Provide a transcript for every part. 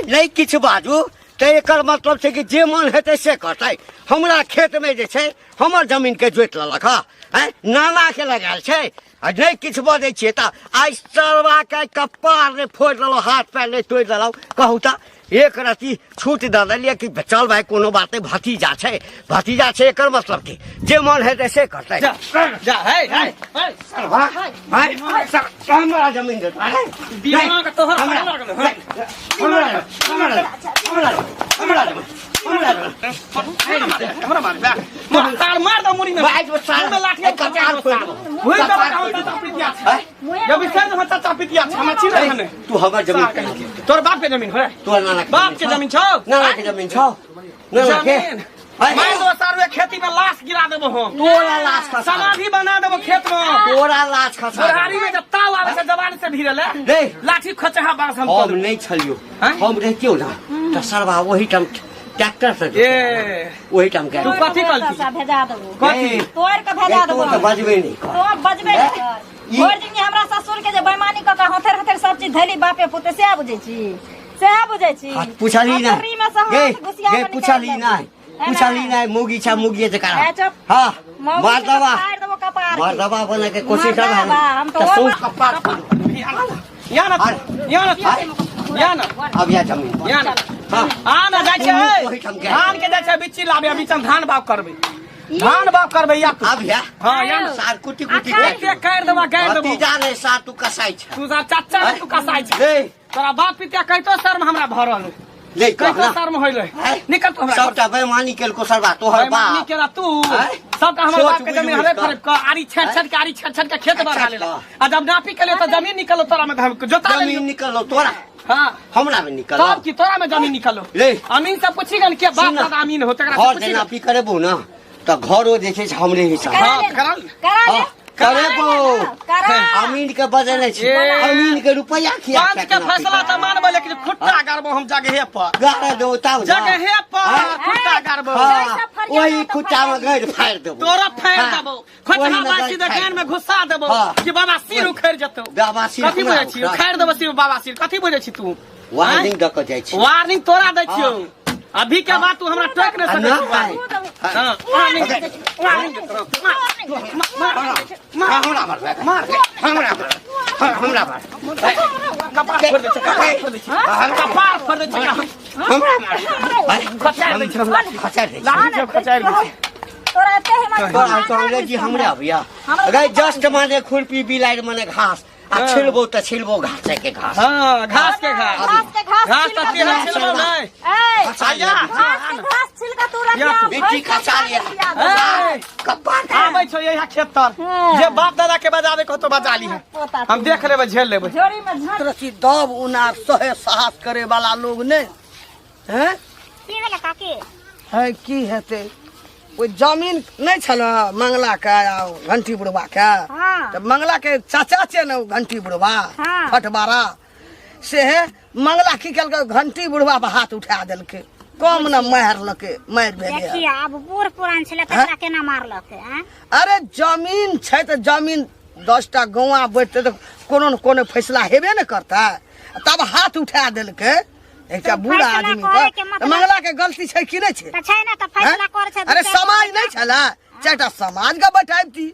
नहीं किछ बाजू तो एकर मतलब छै कि जे मन हेतै से करतै। हमरा खेत में जे छै हमर जमीन के जोत लेलक है नाना के लगायल छै आ नहीं किछ बजै छियै त आइ सरवा के कपार ने फोड़ देलौ हाथ पैर ने तोड़ देलौ कहू त एक रति छूट दे देलिए कि चल भाई कोनो बात नहीं भतीजा छै एकर मतलब की जे मन हेतै से करतै। जा है सरवा भाई हमरा जमीन दे दीवाना का तोहर हमरा मार दो मुड़ी में भाई जो साल में लाठी कपार फोड़ वही तो पितिया है जब इसे हम चाचा पितिया हम छी रहने तू हमर जमीन तोर बाप के जमीन है तोर नाना बाप के जमीन छौ नाना के जमीन छौ नाना के मार दो सारे खेती में लाश गिरा देबो हम तोरा लाश का समाधि बना देबो खेत में तोरा लाश का बुढ़ारी में जब ताव आवे से जवान से भिड़ले रे लाठी खचहा बास हम हम नहीं छलियो हम रहतियो ना त सरवा वही टाइम ट्रैक्टर से ए वही टाइम के तू कथि कहलती पैसा भेजा देबो कथि तोर के भेजा देबो तो बजबे नहीं तो बजबे कर भोर दिन हमरा ससुर के जे बेईमानी क के हथर सब चीज धैली बापे पुते से बुझै छी पूछली ना ये पूछली ना मुगी छा मुगी जे करा हां मार दबा बने के कोशिश कर हम तो सो कपार या ना अब या जमीन या ना हां ना जाय छै धान के जाय छै बिच्ची लाबे बीच में धान बाप करबे या अब या हां या ना सार कुटी कुटी के कर देबा भतीजा ने सा तू कसाई छ तू चाचा तू कसाई छ तोरा बाप पिता कहतो शर्म हमरा भरल ले कहतो शर्म होइले निकल तू हमरा सबटा बेईमानी केल को सरबा तोहर बाप बेईमानी केला तू सबटा हमर बाप के जमीन हरे फरक का आरी छट के खेत बढ़ा लेला आ जब नापी केले तो जमीन निकलो तोरा में जोता जमीन निकलो तोरा हां हमरा में निकलो सब की तोरा में जमीन निकलो ले अमीन से पूछी गन के बाप दादा अमीन हो तकरा से पूछी नापी करेबो ना त घरो देखे छ हमरे हिसाब हां करा करेबो अमीन के बजने छी अमीन के रुपया खिया पांच के फैसला त मानबो लेकिन खुट्टा गारबो हम जगहे पर गारा दो ताऊ जगहे पर खुट्टा गारबो वही खुट्टा में गैर फाड़ देबो तोरा फाड़ देबो खुट्टा बासी दुकान में घुसा देबो कि बाबा सिर उखड़ जतो बाबा सिर कथि बुझै छी उखड़ देबो सिर बाबा सिर कथि बुझै छी तू वार्निंग द के जाय छी वार्निंग तोरा दै छियो अभी के बात तू हमरा टोक न सकै छी हां वार्निंग हमरा मार हमरा मार कपार फोड़ दे कपार फोड़ दे हमरा मार खचार दे खचार दे तोरा एते हिम्मत तोरा तो अंग्रेजी हमरे आबिया अगर जस्ट माने खुरपी बिलाइ माने घास आ छिलबो त छिलबो घास के घास हां घास त तेरा छिलबो नहीं आया घास छिलका तोरा बेटी खचा लिया कपार आबै छौ यही खेत तर जे बाप दादा के बजावे को तो बजा ली है हम देख लेबे झेल लेबे झोरी में झट रसी दब उनार सहे साहस करे वाला लोग ने हैं की भेले काकी है की हेते ओ जमीन नहीं छल मंगला के घंटी बुढ़वा के तो मंगला के चाचा छे न घंटी बुढ़वा फटबारा से मंगला की कल के घंटी बुढ़वा पे हाथ उठा देल के कम न मारलके मार भेले देखिए अब बूढ़ पुरान छले तकरा केना मारलके हैं अरे जमीन छै त जमीन 10टा गौवा बैठते तो कोनो न कोनो फैसला हेबे न करता तब हाथ उठा देल के एकटा बूढ़ा आदमी पर मंगला के गलती छै कि नहीं छै त छै ना त फैसला कर छै अरे समाज नहीं छला चारटा समाज का बैठाबती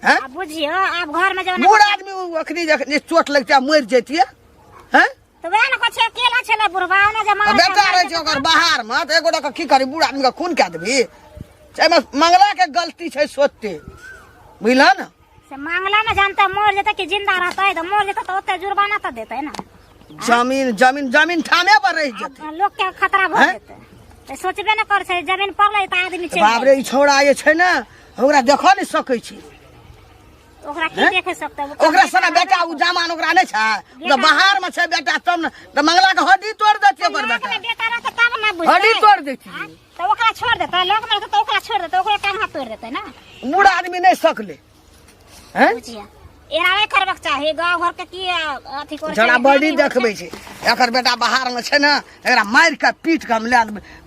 हैं अब बुझियो अब घर में जो बूढ़ा आदमी अखनी जखनी चोट लगता मर जतिए हैं तो वह न कछे अकेला छले बुढ़वा ने जे मार बेटा रहे छै ओकर बाहर में त एगोटा के की करी बूढ़ा आदमी के खून के देबी एमे मंगला के गलती छै सोचते बुझला न से मंगला में जानता मोर जेते कि जिंदा रहता है तो मोर जेते तो ओते जुर्माना तो देते है ना जमीन ठामे पर रह जते लोग के खतरा भ जेते त सोचबे न कर छै जमीन पड़ले त आदमी छै बाप रे ई छोड़ा ये छै ना ओकरा देखो नहीं सकै छी ओकरा की देखे सकते ओकरा सना बेटा उ जमान ओकरा नहीं छै तो बाहर में छै बेटा तब न त मंगला के हड्डी तोड़ देते ओकर बेटा बेटा रहता तब ना बुझते हड्डी तोड़ देती तो ओकरा छोड़ देता लोग में तो ओकरा छोड़ देता ओकरा कान तोड़ देते ना बूढ़ा आदमी नहीं सकले हैं बुझिया एनावे करबक चाही गांव घर के की अथी कर जरा बॉडी देखबै छै एकर बेटा बाहर में छै ना एकरा मार के पीट के हम ले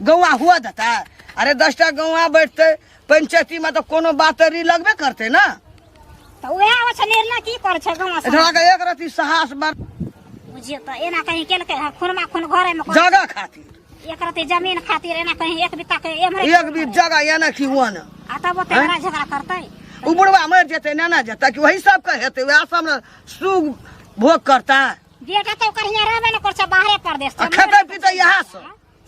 गौवा हुआ देता अरे 10टा गौवा बैठते पंचायती में तो कोनो बातरी लगबे करते ना तो वह आवे छै निर्णय की कर छै गांव से एकरा के एक रति साहस बार बुझियो तो एना कहीं केलकै है खूनमा खून घरे में जगह खातिर एक रति जमीन खातिर एना कहीं एक बित्ता के एमरे एक भी जगह या ना कि हुआ ना आ तब ओते लड़ाई झगड़ा करतै उ बुढ़वा मर जेते ना जेता कि वही सब का हेते वह सब ना सुख भोग करता है बेटा तो कहिया रहबे न करछ बाहरे परदेश से खेते पीते यहाँ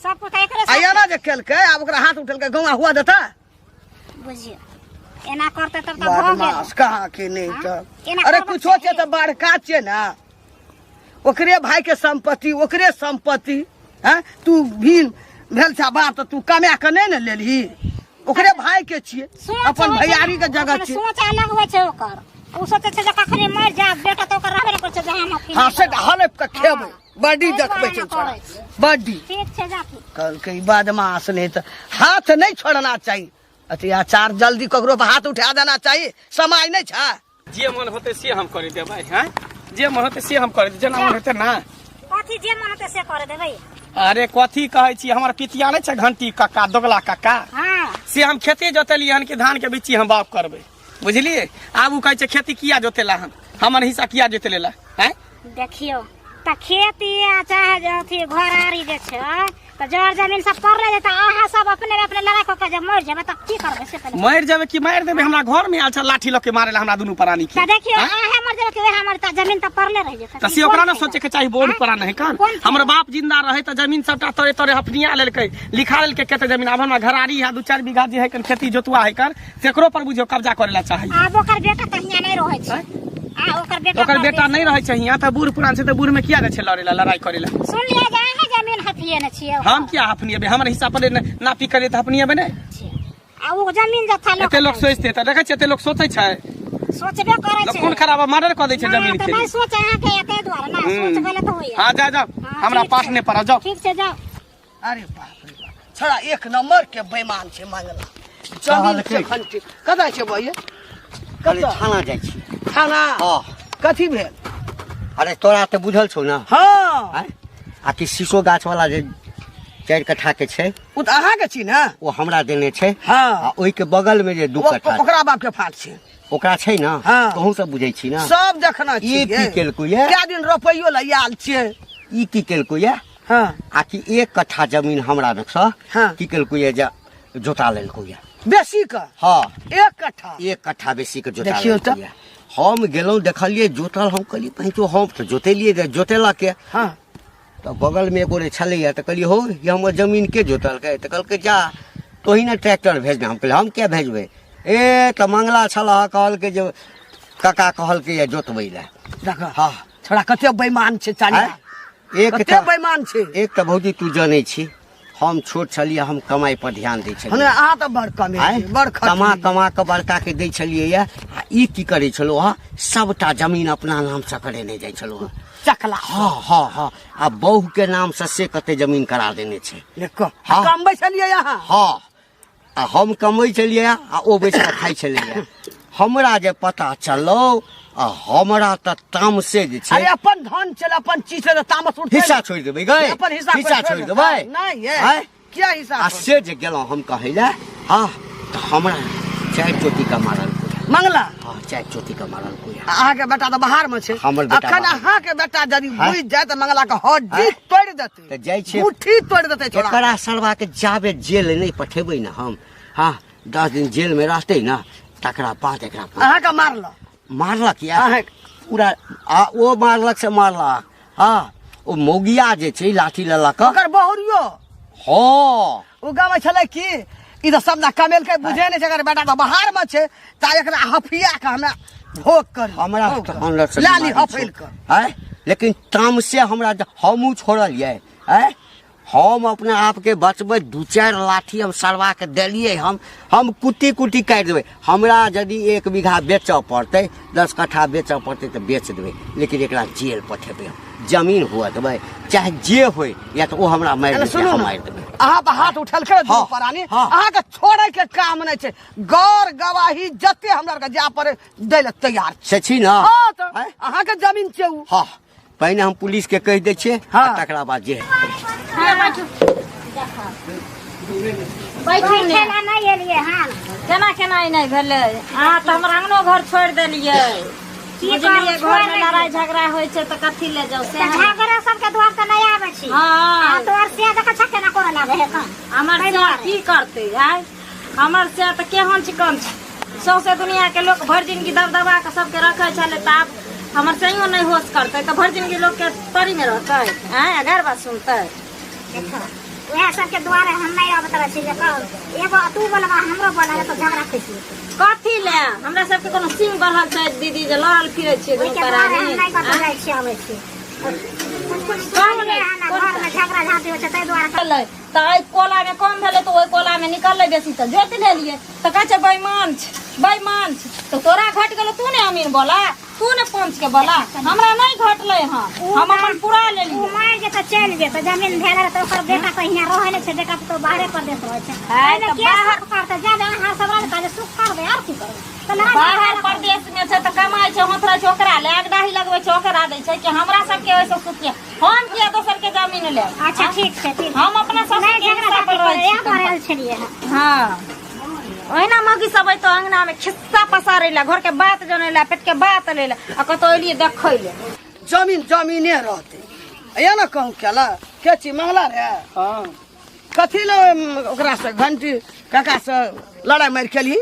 सब कुछ एकरे से आया ना जे केलकै अब ओकरा हाथ उठेलकै गौवा हुआ देता बुझियो एना करते तब भ गेल बदमाश कहाँ के नहीं तो एना अरे करबा कुछ होचे तो बड़का छे ना ओकरे भाई के संपत्ति ओकरे संपत्ति हैं तू भी भेल छा बात तो तू कमा के नहीं न लेलही ओकरे भाई के छिए अपन भैयारी के जगह छिए सोच अलग होय छै ओकर उ सोचे छै जे कखनी मर जा बेटा तो ओकर रहबे न करछ जहां हम हां से हलप के खेबै बड़ी देखबै छै छोरा बड़ी ठीक छै जाकी कल के बदमाश नहीं तो हाथ नहीं छोड़ना चाहिए अत्याचार जल्दी ककरो पर हाथ उठा देना चाहिए समाज नहीं छा जे मन होते से हम कर देबै हैं जे मन होते से हम कर दे जना मन होते ना कथी जे मन होते से कर देबै अरे कथी कहै छी हमर पितिया नै छै घंटी काका दोगला काका हां से हम खेते जोतेलिए हन कि धान के बिच्ची हम बाप करबै बुझलिए आब उ कहै छै खेती किया जोतेला हम हमर हिस्सा किया जोतेला हैं देखियो त खेती आ चाहे अथी घर आरी जे छै त जर जमीन सब पड़ रहे त आहा सब अपने अपने लड़ाई क के जब मर जेबे त की करबे से पहले मर जाबे कि मार देबे हमरा घर में आल छ लाठी लके मारेला हमरा दुनू प्राणी के त देखियो आहा मर जेबे कि वह हमर त जमीन त पड़ले रह जेते त से ओकरा न सोचे के चाही बोर्ड पर नहीं कान हमर बाप जिंदा रहे त जमीन सबटा तोरे तोरे हफनिया लेलकै लिखा लेलकै केते जमीन अब हमरा घरारी है 2-4 बीघा जे है कन खेती जोतुआ है कर सेकरो पर बुझियो कब्जा करेला चाही आब ओकर बेटा त हिया नै रहै छै आ ओकर बेटा नहीं रहे छै हिया त बूढ़ पुरान से त बूढ़ में किया रे छै लड़ेला लड़ाई करेला सुन लिया जाए है जमीन हथिए न छिए हम क्या हफनिएबे हमर हिस्सा पर नापी करे त हफनिएबे नै आ ओ जमीन जथा लोग एते लोग सोचते त देखै छै एते लोग सोचै छै सोचबे करे छै खून खराब मर्डर क दै छै जमीन के नहीं सोच अहाँ के एते द्वारा ना सोच गलत होय हां जा जा हमरा पास ने पड़ा जाओ ठीक छै जाओ अरे बाप रे बाप छोड़ा एक नंबर के बेईमान छे मंगला जमीन के घंटी कदा छे भैया कल थाना जाइ छी थाना हां कथी भेल अरे तोरा त बुझल छौ ना हां आ कि शीशो गाछ वाला जे 4 कट्ठा के छै उ त अहाँ के छी ना वो हमरा देने छै हां आ ओइ के बगल में जे 2 कट्ठा ओकरा बाप के फाट छै ओकरा छै ना हाँ। तोहू सब बुझै छी ना सब देखना ई छी की केलकौ ये क्या दिन रुपैयो ल आयल छिए ई की केलकौ ये हां आ कि 1 कट्ठा जमीन हमरा में सँ हाँ। की केलकौ ये जे जोता लेलकौ ये बेसी का हां 1 कट्ठा 1 कट्ठा बेसी के जोता देखियो लेलकौ त। ये हम गेलौ देखलिए जोतल हम कहलिए पहुंचो हम तो जोतेलिए जोतेला के हां तो बगल में एगो छलैया तो कहलिए हो ये हमर जमीन के जोतलकै तो कहलकै जा तोही ने ट्रैक्टर भेज दे हम कहलिए हम क्या भेजबै ए तो मंगला छला कहलकै जे काका कहलकै ये जोतबै ले देख हां छोड़ा कते बेईमान छे चाली एक कते बेईमान छे एक तो भौजी तू जानै छी हम छोट छलिए हम कमाई पर ध्यान दै छलिए हने अहाँ त बड़ कमे छी बड़ कमा कमा के बड़का के दै छलिए या आ ई की करै छलो हा सबटा जमीन अपना नाम से करे नहीं जाइ छलो चकला हाँ हाँ हाँ आ बहू के नाम से कते जमीन करा देने छै देखो हाँ। कमबै छलिए यहाँ हाँ आ हम कमै छलिए आ ओ बेच के खाइ छलिए हमरा जे पता चलो आ हमरा त तामसे जे छै अरे अपन धन चल अपन चीज से तामस उठ हिस्सा छोड़ देबै गए अपन हिस्सा छोड़ देबै नहीं ये हैं? क्या हिस्सा आ से जे गेलौ हम कहै ले हाँ तो हमरा 4 चोटी का मारल कोया मंगला हाँ 4 चोटी का मारल कोया अहाँ के बेटा तो बाहर में छे हमर बेटा अखन बाहर। अहाँ के बेटा यदि हैं? बुझ जाए त मंगला के हड्डी हैं? तोड़ देते तो जाइ छै मुट्ठी तोड़ देते छोड़ा एकरा सरवा के जाबे जेल नहीं पठेबै ना हम हाँ 10 दिन जेल में रहते ना तकरा बाद एकरा अहाँ के मारल मारलक या अहाँ पूरा आ ओ मारलक से मारलक हाँ ओ मौगिया जे छै लाठी लेलक ओकर बहुरियो हाँ ओ गाँव छले की इधर सब ना कमेल के बुझे नहीं छे बेटा तो बाहर में छे ता एकरा हफिया के हमरा भोग कर हमरा तो अंदर से लाली बीमारी हफैल छै। कर हैं लेकिन ताम से हमरा हमू छोड़लिए हैं हम अपने आप के बचबै 2-4 लाठी हम सरवा के देलिए हम कुटी कुटी काट देबै हमरा यदि 1 बीघा बेचऽ पड़तै 10 कट्ठा बेचऽ पड़तै तो बेच देबै लेकिन एकरा जेल पठेबै हम जमीन हुआ देबै चाहे जे होय या तो ओ हमरा मारि देतै सुनू हम ना मारि देबै अहाँ पर हाथ उठल कर हाँ, परानी हाँ। अहाँ के छोड़े के काम नहीं छे गौर गवाही जते हमरा के जा पर दै ले तैयार छे से छी ना हां तो हैं? अहाँ के जमीन छे उ हाँ पहले हम पुलिस के कह दै छियै हाँ। आ तकरा बाद जे बैठे ना नहीं एलिए हां केना केना ई नहीं भेलै अहाँ तो हमरा अंगनो घर छोड़ देलियै की बुझलिए करू, घर में लड़ाई झगड़ा होइ छै त कथि ले जाऊ से झगड़ा सबके द्वार से नहीं आवे छी। हां तोर से देख छ केना कोन लागे है कन हमर से की करते आय हमर से त केहन चिकन छै सौसे दुनिया के लोग भर जिंदगी दबदबा के सबके रखे छले त आब हमर सहियो नहीं होश करते त भर जिंदगी लोग के तरी में रहते हैं अगर बात सुनते वह सबके द्वारे हम नहीं आबत रहे छी। एगो तू बोलबा हमरो बोला तो झगड़ा कैसी कथी ले हमरा सबके कोनो सिंह बढ़ल छै दीदी जे लड़ल फिरे छियै ओइ के द्वारे हम नहीं कत जाय छी आवे छी। कुछ कहले ना घर में झगड़ा झांटी होय छै तै द्वारे चलै त आई कोला में कम भेले तो ओइ कोला में निकलले बेसी त जोत लेलिए त कहै छै बेईमान छै तो तोरा घट गेलो तू ने अमीन बोला तू ने पंच के बोला हमरा नहीं घटले हां हम अपन पूरा लेली उ मार जे त चल जे त जमीन भेले त ओकर बेटा तो हिया रहै नै छै बेटा तो बाहरे प्रदेश रहै छै है त बाहर करते ज्यादा हां सबरा काजे सुख करबे और की करबे बाहर प्रदेश में छै त कमाई छै होतरा छै ओकरा लाग दाही लगबै छै ओकरा दै छै कि हमरा सब के ओइसे सुखिया हम किया दोसर के जमीन ले। अच्छा ठीक छै ठीक हम अपना सब के झगड़ा पर करल छलिए। हां ओहिना मगी सब तो अंगना में खिस्सा पसारे ला घर के बात जने ला पेट के बात ले ला आ कतो एलिए देखै ले जमीने रहते या ना कहूँ केला के ची मंगला रे हाँ कथी ले ओकरा से घंटी काका से लड़ाई मार खेली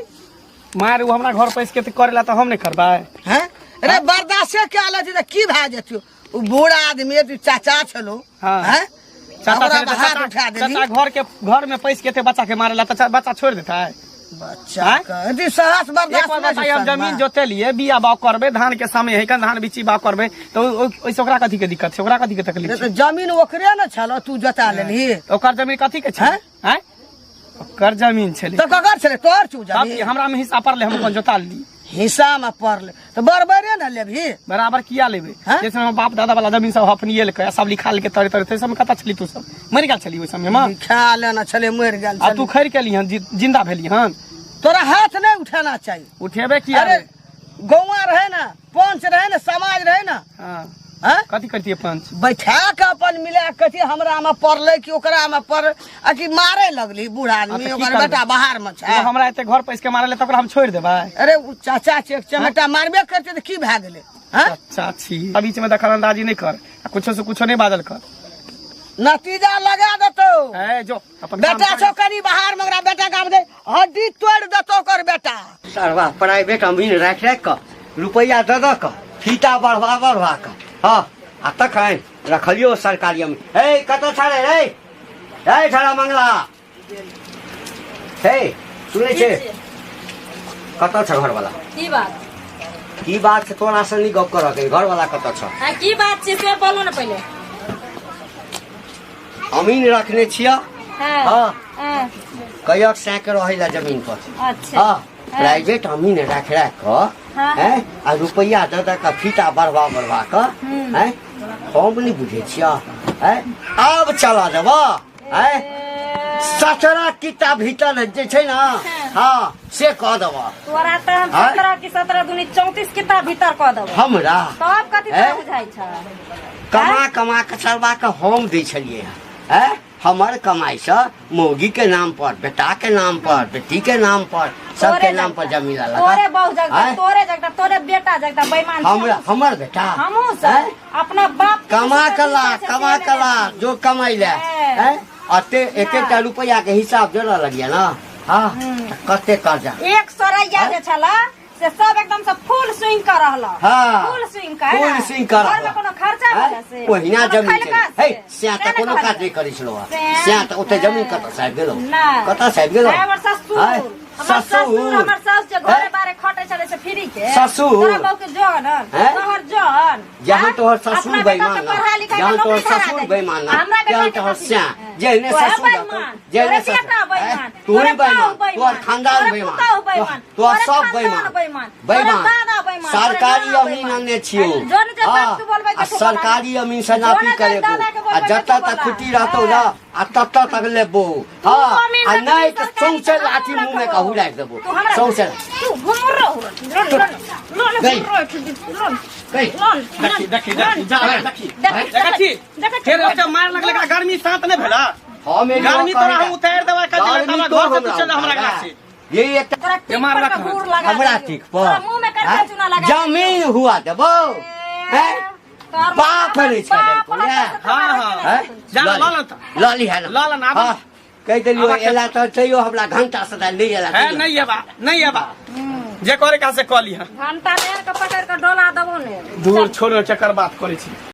मार वो हमरा घर पैस के करेला तो हम नहीं करबा हैं रे बर्दाश्त के आले जे की भा जेतियो उ बूढ़ा आदमी तू चाचा छलो हाँ। हैं चाचा बाहर उठा देली घर में पैस के बच्चा के मारेला तो बच्चा छोड़ देता है। बच्चा कदी सहस बर्दाश्त हम जमीन जोते लिए बिया बाव करबे धान के समय है कन धान बिची बाव करबे तो ओइसे ओकरा कथी के दिक्कत छै ओकरा कथी के तकलीफ छै। तो जमीन ओकरे न छलो तू जोता लेली ओकर जमीन कथी के छै हैं ओकर जमीन छले तो ककर छले तोर चू जमीन हमरा में हिस्सा पड़ले हम अपन जोता ली हिस्सा में पड़ले तो बरबरे न लेबही बराबर किया लेबे हैं? जैसे हम बाप दादा वाला जमीन सब अपनी ले के सब लिखा ले के तरे तरे सब कता छली तू सब मर गेल छली ओइ समय में खा लेना छले मर गेल आ तू खैर के लिहन जिंदा भेली हन तोरा हाथ नहीं उठाना चाहिए उठेबे किया अरे गौवा रहे ना पंच रहे ना समाज रहे ना हां हैं? कथी करती है पंच बैठा के अपन मिला कथी हमरा में पड़ले कि ओकरा में पड़ आ कि मारे लगली बूढ़ा आदमी की ओकर करबै? बेटा बाहर में छै हमरा एते घर पैस के मारले तो ओकरा हम छोड़ देबै। अरे उ चाचा छै चमेटा मारबे करते तो की भा गेले हैं अच्छा छी बीच में दखल अंदाजी नहीं कर कुछो से कुछो नहीं बादल कर नतीजा लगा देतो है जो अपन बेटा छो कनी बाहर में ओकरा बेटा का दे हड्डी तोड़ देतो ओकर बेटा सरवा प्राइवेट अमीन राख के रुपया दे के फीता बढ़वा के हाँ आ तक रखलियो सरकारी अमीन हे कत छड़े रे हे छड़ा मंगला हे सुने छे कत छ घर वाला की बात से तोरा से नहीं गप कर के घर वाला कत छ की बात छै से बोलो ना पहले अमीन रखने छिया हां हाँ कयक सैक रहेला जमीन पर अच्छा हाँ प्राइवेट अमीन रख हाँ। है आ रुपया दे का फीता बढ़वा का है हम नहीं बुझे छिया है अब चला देब है 17 किताब भीतर जे छै ना हाँ से कह देब तोरा त हम 17 की 17 दूनी 34 किताब भीतर कह देब हमरा तब कथी हैं? बुझाई छ कमा के चलवा के हम दै छलिए है हमर कमाई से मौगी के नाम पर बेटा के नाम पर बेटी के नाम पर सबके नाम पर जमीन लगा तोरे बहु जगदा तोरे जगदा तोरे बेटा जगदा बेईमान हमर बेटा हमहू सब अपना बाप कमा कला जो कमाई ले हैं अते एक रुपया के हिसाब जोड़ा लगिया ना हाँ कते कर्जा 100 जे छला से सब एकदम से फुल स्विंग कर रहला हाँ फुल स्विंग कर रहला घर में कोनो खर्चा भेला से ओहिना जमीन छै हे स्या त कोनो काज नहीं करै छलो स्या त ओते जमीन कत साइब गेलो कत साइब गेलो हमर ससुर हमर सास जे घरे बारे खटे छले से फ्री के ससुर तोरा बहु के जन तोहर जन जहां तोहर ससुर बेईमान जहां तोहर ससुर बेईमान जहां तोहर स्या जेने ससुर तू ही बेईमान तोहर खानदान बेईमान तोहर सब बेईमान सरकारी अमीन ने छियो आ सरकारी अमीन से नापी करे आ जत्ता तक खुटी रहतो ना आ तत्ता तक लेबो हां आ नहीं तो सौंसे लाठी मुंह में कहू लाग देबो सौंसे तू घुमर फिर मार लगले का गर्मी साथ नहीं भेला हम गर्मी तोरा हम उतार देबा का घर से चल हमरा घर से ये एक मार लगा हमरा ठीक पर मुंह में करके चूना लगा जमीन हुआ देबो बाप नहीं छै हाँ जा ल ली है ना कह दिलियो एला तो चाहिए हमरा घंटा से नहीं एला है नहीं है जे करे का से कह ली घंटा लेर के पकड़ के डोला देबो ने दूर छोड़ो चक्कर बात करे छी